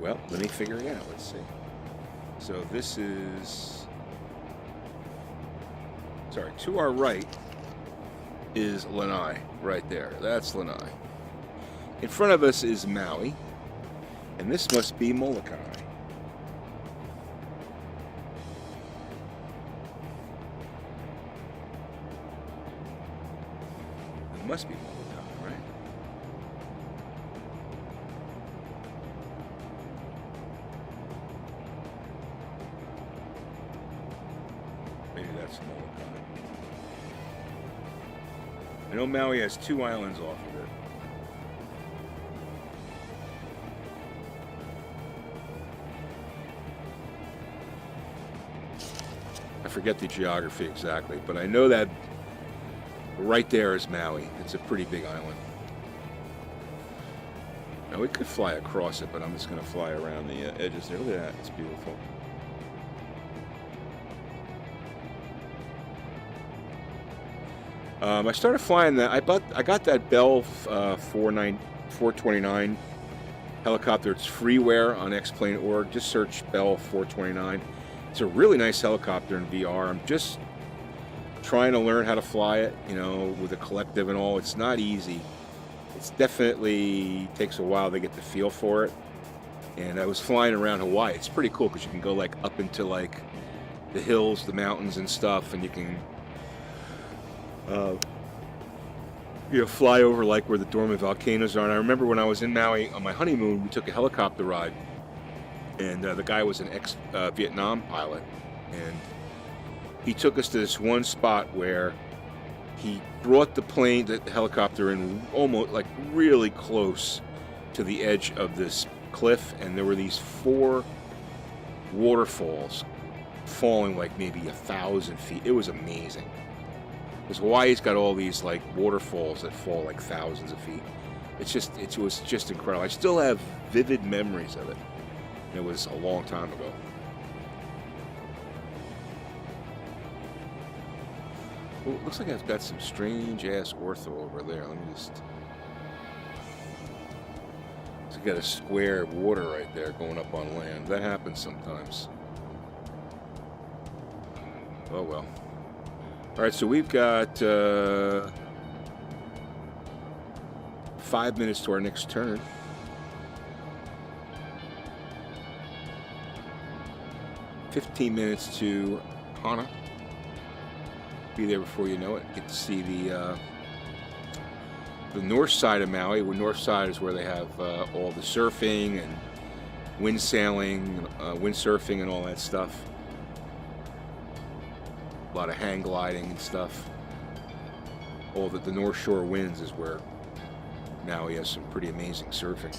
Well, let me figure it out. Let's see. So this is... Sorry, to our right is Lanai, right there. That's Lanai. In front of us is Maui, and this must be Molokai. It must be Molokai, right? Maybe that's Molokai. I know Maui has 2 islands off of it. I forget the geography exactly, but I know that right there is Maui. It's a pretty big island. Now we could fly across it, but I'm just going to fly around the edges there. Look at that. It's beautiful. I started flying that. I got that Bell 429 helicopter. It's freeware on xplane.org. Just search Bell 429. It's a really nice helicopter in VR. I'm just trying to learn how to fly it, you know, with a collective and all. It's not easy. It's definitely takes a while to get the feel for it. And I was flying around Hawaii. It's pretty cool because you can go like up into like the hills, the mountains and stuff, and you can you know, fly over like where the dormant volcanoes are. And I remember when I was in Maui on my honeymoon, we took a helicopter ride, and the guy was an ex-Vietnam pilot, and he took us to this one spot where he brought the helicopter in almost like really close to the edge of this cliff, and there were these 4 waterfalls falling like maybe 1,000 feet. It was amazing. Because Hawaii's got all these like waterfalls that fall like thousands of feet. It was just incredible. I still have vivid memories of it. It was a long time ago. Well, it looks like I've got some strange ass ortho over there. Let me just... So you got a square of water right there going up on land. That happens sometimes. Oh well. Alright, so we've got 5 minutes to our next turn. $15 minutes to Hana. Be there before you know it. Get to see the north side of Maui. The north side is where they have all the surfing and wind sailing, windsurfing and all that stuff. A lot of hang gliding and stuff. All the North Shore winds is where Maui has some pretty amazing surfing.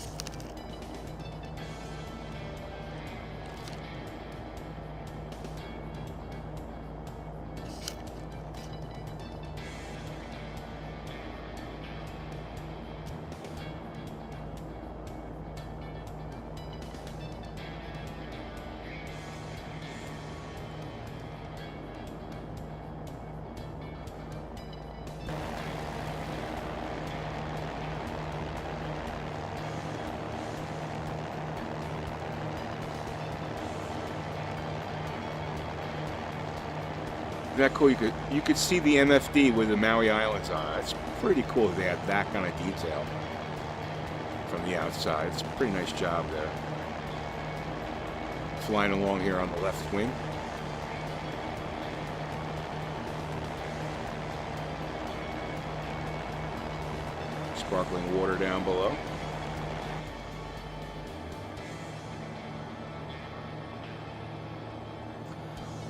Isn't that cool? You could see the MFD with the Maui Islands on it. It's pretty cool that they have that kind of detail from the outside. It's a pretty nice job there. Flying along here on the left wing. Sparkling water down below.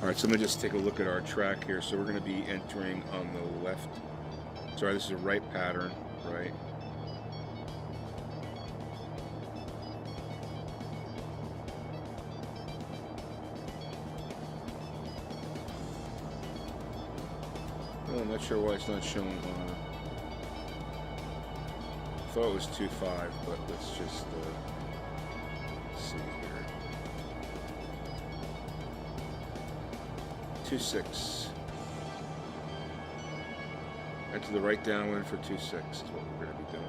All right, so let me just take a look at our track here. So we're going to be entering on the left. Sorry, this is a right pattern, right? Well, I'm not sure why it's not showing on. I thought it was 2.5, but let's just see here. 2.6. Enter the right downwind for 2.6 is what we're going to be doing.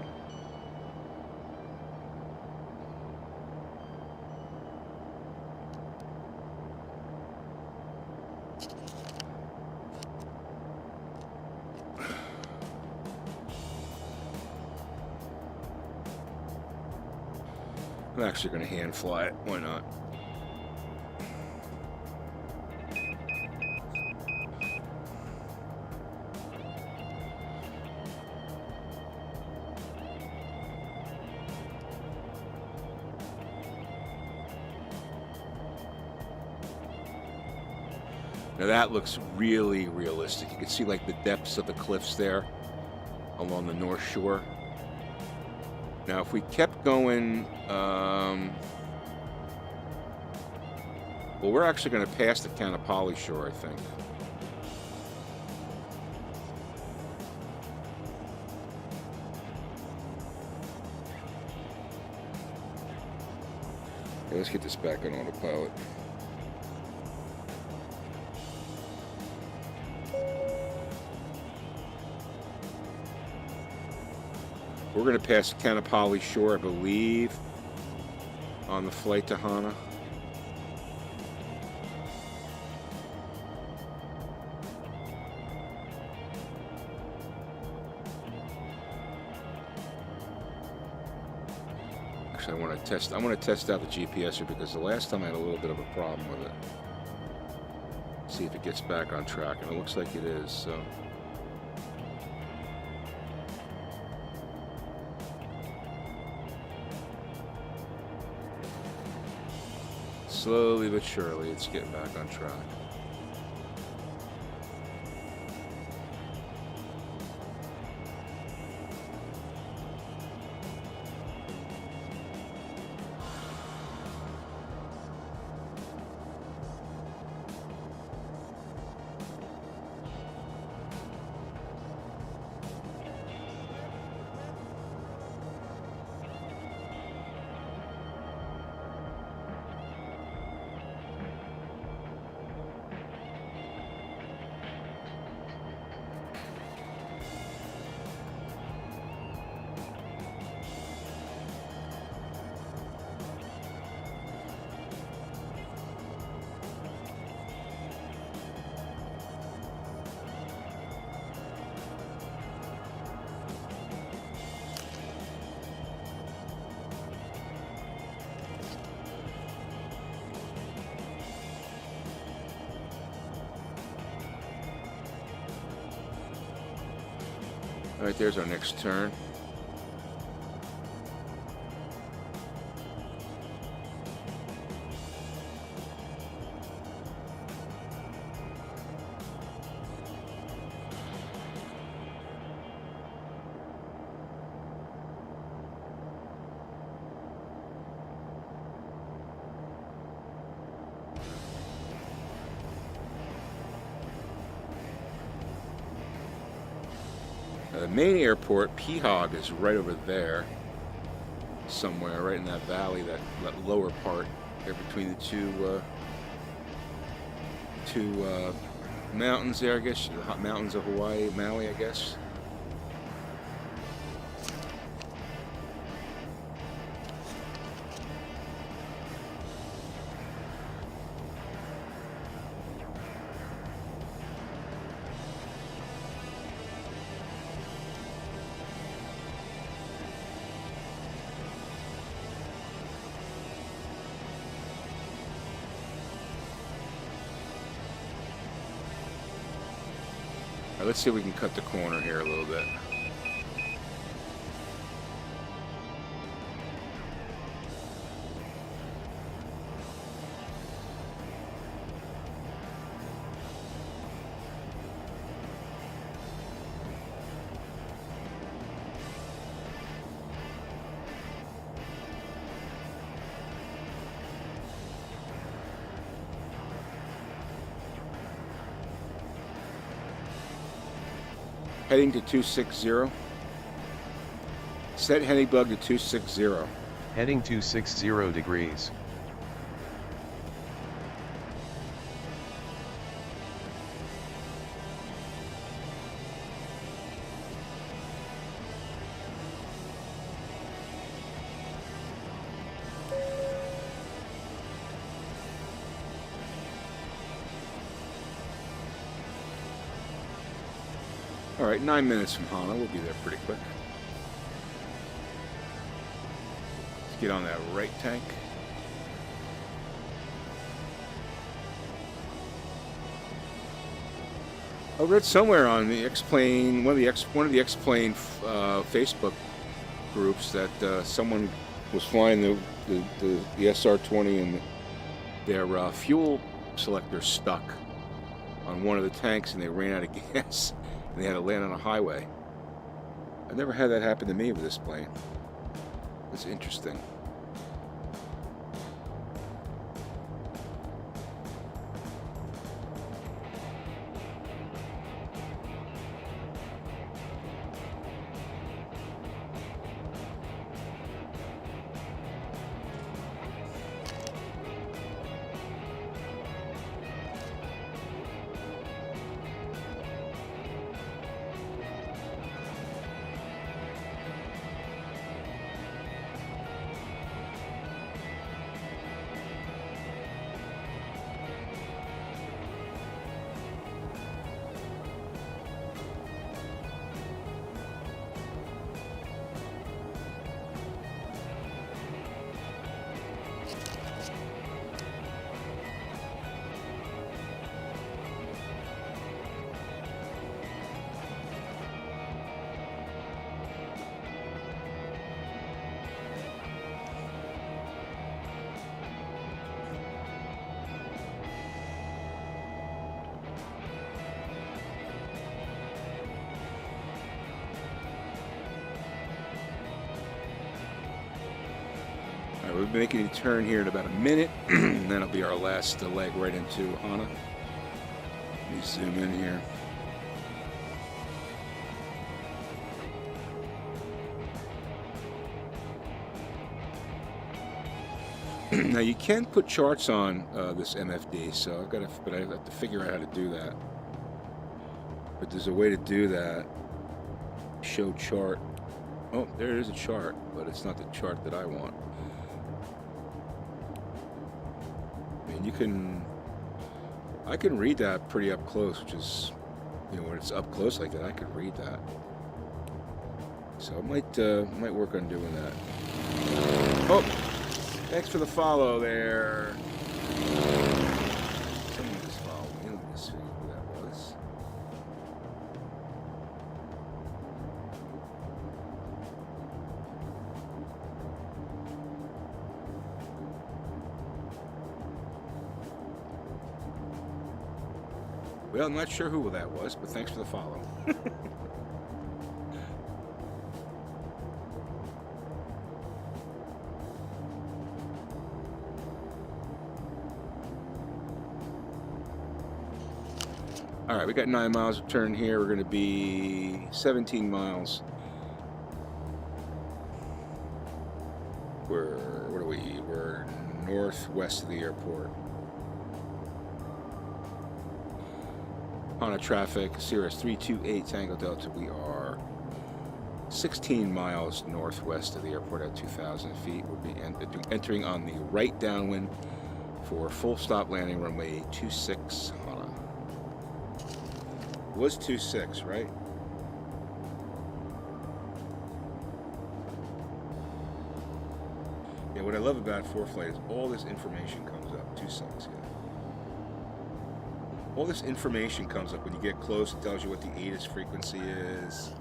I'm actually going to hand fly it. Why not? Now that looks really realistic. You can see like the depths of the cliffs there along the north shore. Now if we kept going, well, we're actually going to pass the Canapali shore, I think. Okay, let's get this back on autopilot. We're going to pass Canapali shore, I believe, on the flight to Hana. Actually, I want to test out the GPS here because the last time I had a little bit of a problem with it. See if it gets back on track, and it looks like it is, so. Slowly but surely, it's getting back on track. All right, there's our next turn. The main airport, PHOG, is right over there somewhere, right in that valley, that lower part there between the two mountains there, I guess, the hot mountains of Hawaii, Maui, I guess. Let's see if we can cut the corner here a little bit. Heading to 260. Set heading bug to 260. Heading 260 degrees. All right, 9 minutes from Hana. We'll be there pretty quick. Let's get on that right tank. I read somewhere on the X-Plane, one of the X-Plane Facebook groups that someone was flying the SR20 and their fuel selector stuck on one of the tanks and they ran out of gas. And they had to land on a highway. I've never had that happen to me with this plane. It's interesting. We'll be making a turn here in about a minute, and that'll be our last leg right into Hana. Let me zoom in here. Now you can put charts on this MFD, so I have to figure out how to do that. But there's a way to do that. Show chart. Oh, there is a chart, but it's not the chart that I want. I can read that pretty up close, which is, when it's up close like that, I can read that. So I might work on doing that. Oh, thanks for the follow there. Someone just followed me. Let me see who that was. Well, I'm not sure who that was, but thanks for the follow. All right, we got 9 miles of turn here. We're going to be 17 miles. What are we? We're northwest of the airport. Hana traffic, Cirrus 328 Tango Delta. We are 16 miles northwest of the airport at 2,000 feet. We'll be entering on the right downwind for full stop landing runway 26 Hana. It was 26, right? Yeah, what I love about ForeFlight is all this information comes up. 26, yeah. All this information comes up when you get close. It tells you what the ATIS frequency is.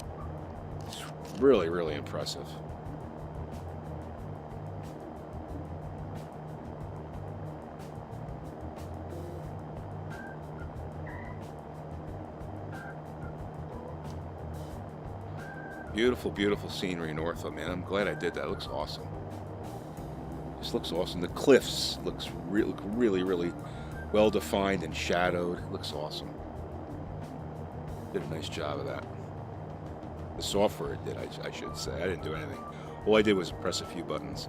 It's really, really impressive. Beautiful, beautiful scenery north of, man. I'm glad I did that. It looks awesome. This looks awesome. The cliffs look really, really well defined and shadowed. It looks awesome. Did a nice job of that. The software did, I should say. I didn't do anything. All I did was press a few buttons.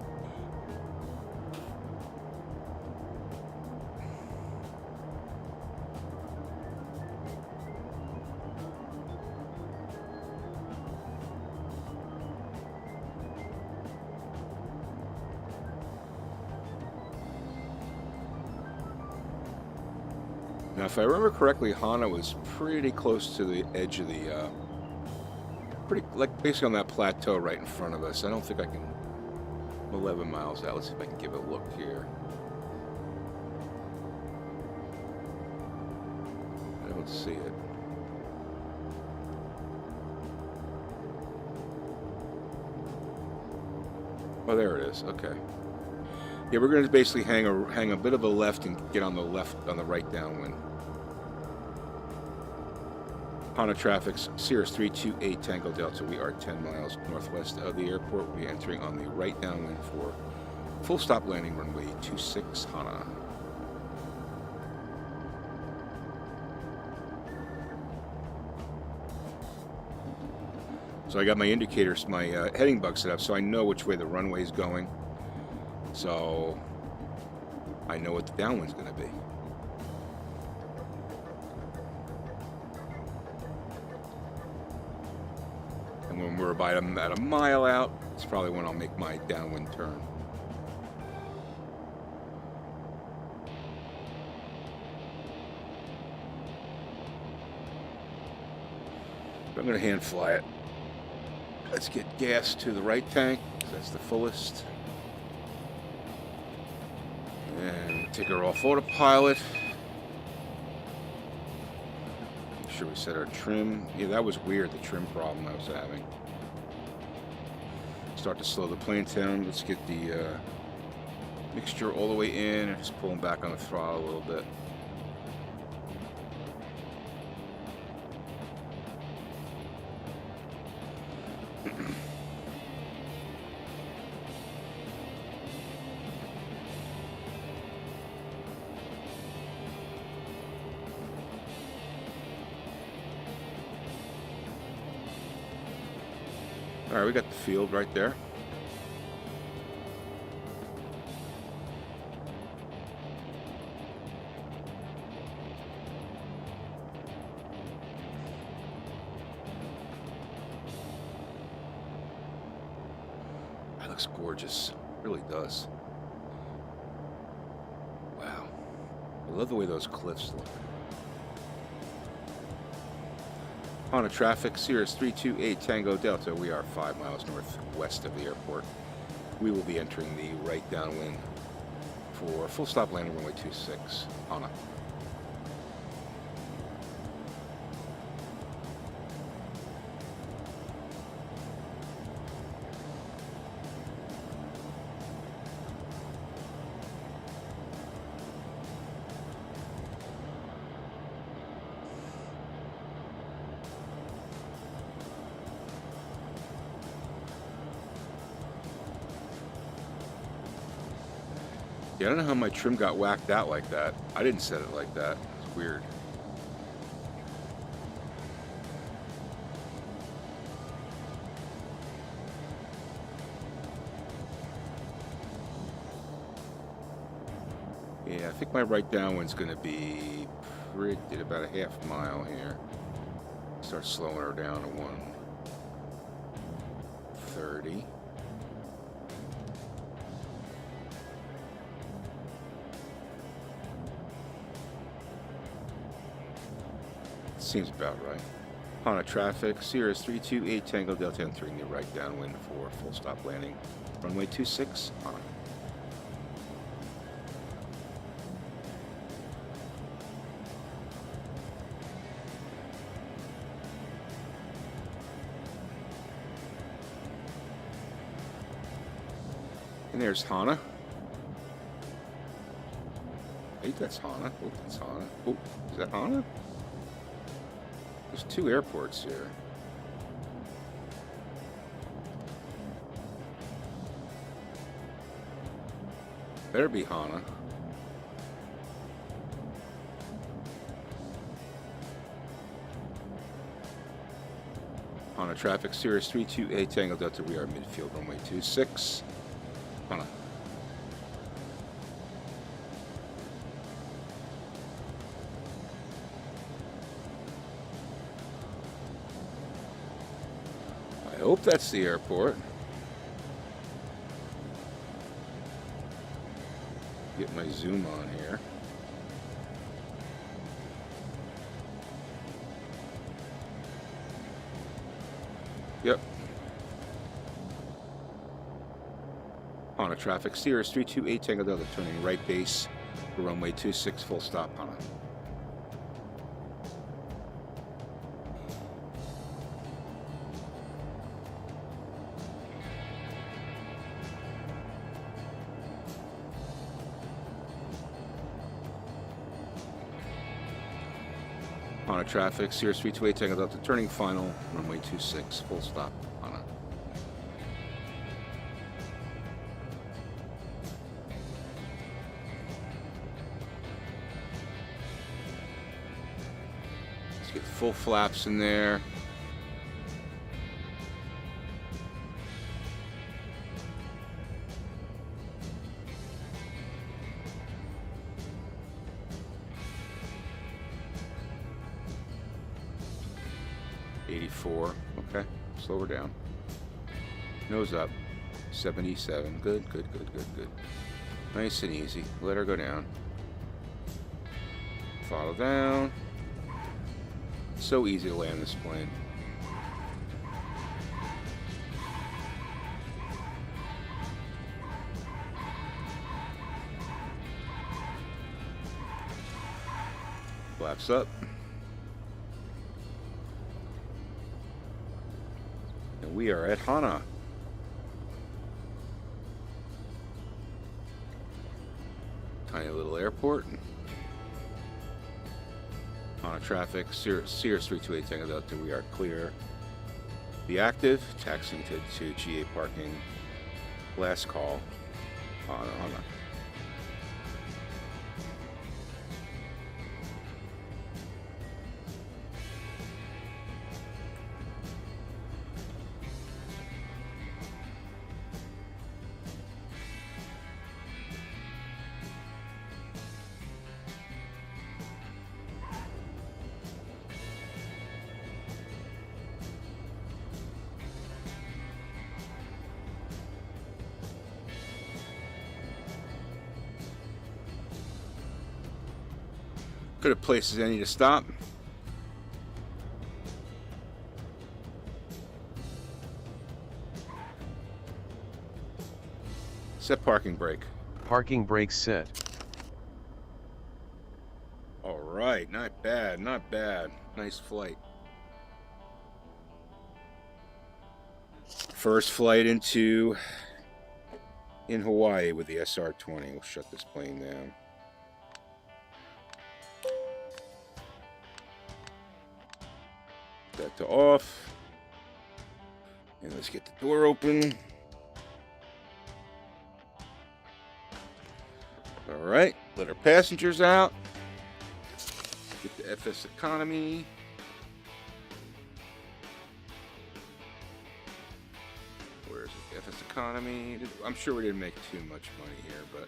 Now, if I remember correctly, Hana was pretty close to the edge of the, like basically on that plateau right in front of us. I don't think I can, I'm 11 miles out. Let's see if I can give it a look here. I don't see it. Oh, there it is. Okay. Yeah, we're going to basically hang a bit of a left and get on the right downwind. Hana traffic's Cirrus 328 Tango Delta. We are 10 miles northwest of the airport. We'll be entering on the right downwind for full stop landing runway 26 Hana. So I got my indicators, my heading bug set up, so I know which way the runway is going. So I know what the downwind's going to be. And when we're about a mile out, it's probably when I'll make my downwind turn. But I'm going to hand fly it. Let's get gas to the right tank, because that's the fullest. And take her off autopilot. Make sure we set our trim. Yeah, that was weird, the trim problem I was having. Start to slow the plane down. Let's get the mixture all the way in and just pulling back on the throttle a little bit. All right, we got the field right there. That looks gorgeous. It really does. Wow. I love the way those cliffs look. Hana traffic, Cirrus 328 Tango Delta. We are 5 miles northwest of the airport. We will be entering the right downwind for full stop landing runway 26, Hana. Yeah, I don't know how my trim got whacked out like that. I didn't set it like that. It's weird. Yeah, I think my right downwind's going to be pretty, about a half mile here. Start slowing her down to 130. Seems about right. Hana traffic, Cirrus 328 Tango Delta entering the right downwind for full stop landing. Runway 26, Hana. And there's Hana. I think that's Hana. Oh, that's Hana. Oh, is that Hana? There's two airports here. Better be Hana. On a traffic, Cirrus 328 Tango Delta, we are midfield, runway 26. On a. I hope that's the airport. Get my zoom on here. Yep. On a traffic, Cirrus 328 Tango Delta, turning right base for runway 26, full stop on it. On a traffic, Cirrus 328 Tango Delta, turning final, runway 26, full stop on it. Let's get full flaps in there. Okay, slow her down. Nose up. 77. Good. Nice and easy. Let her go down. Follow down. So easy to land this plane. Flaps up. We are at Hana. Tiny little airport. On a traffic, Cirrus 328 Tango Delta, we are clear. Be active, taxiing to GA parking. Last call. Hana. Good at places I need to stop. Set parking brake. Parking brake set. All right, not bad, not bad. Nice flight. First flight in Hawaii with the SR20. We'll shut this plane down. That to off. And let's get the door open. All right, let our passengers out. Get the FSEconomy. Where's it? FSEconomy. I'm sure we didn't make too much money here, but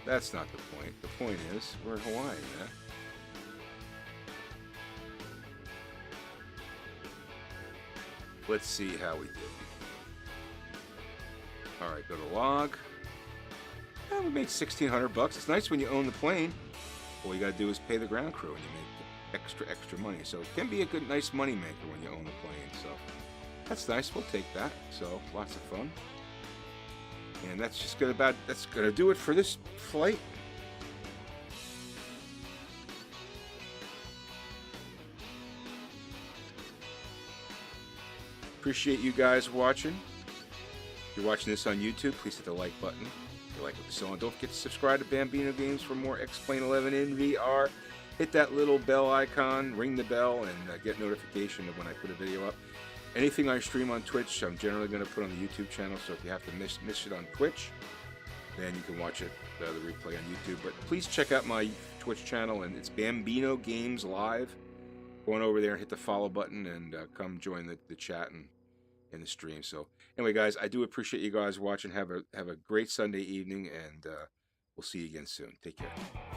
that's not the point. The point is, we're in Hawaii, man. Let's see how we did. All right, go to log. Yeah, we made $1,600. It's nice when you own the plane. All you gotta do is pay the ground crew, and you make extra money. So it can be a good, nice money maker when you own the plane. So that's nice. We'll take that. So lots of fun. And that's just that's gonna do it for this flight. Appreciate you guys watching. If you're watching this on YouTube, please hit the like button. If you like what you saw, and don't forget to subscribe to Bambino Games for more X-Plane 11 in VR. Hit that little bell icon, ring the bell, and get notification of when I put a video up. Anything I stream on Twitch, I'm generally going to put on the YouTube channel, so if you have to miss it on Twitch, then you can watch it, the replay on YouTube. But please check out my Twitch channel, and it's Bambino Games Live, go on over there and hit the follow button and come join the chat and in the stream. So anyway, guys, I do appreciate you guys watching. Have a great Sunday evening, and we'll see you again soon. Take care.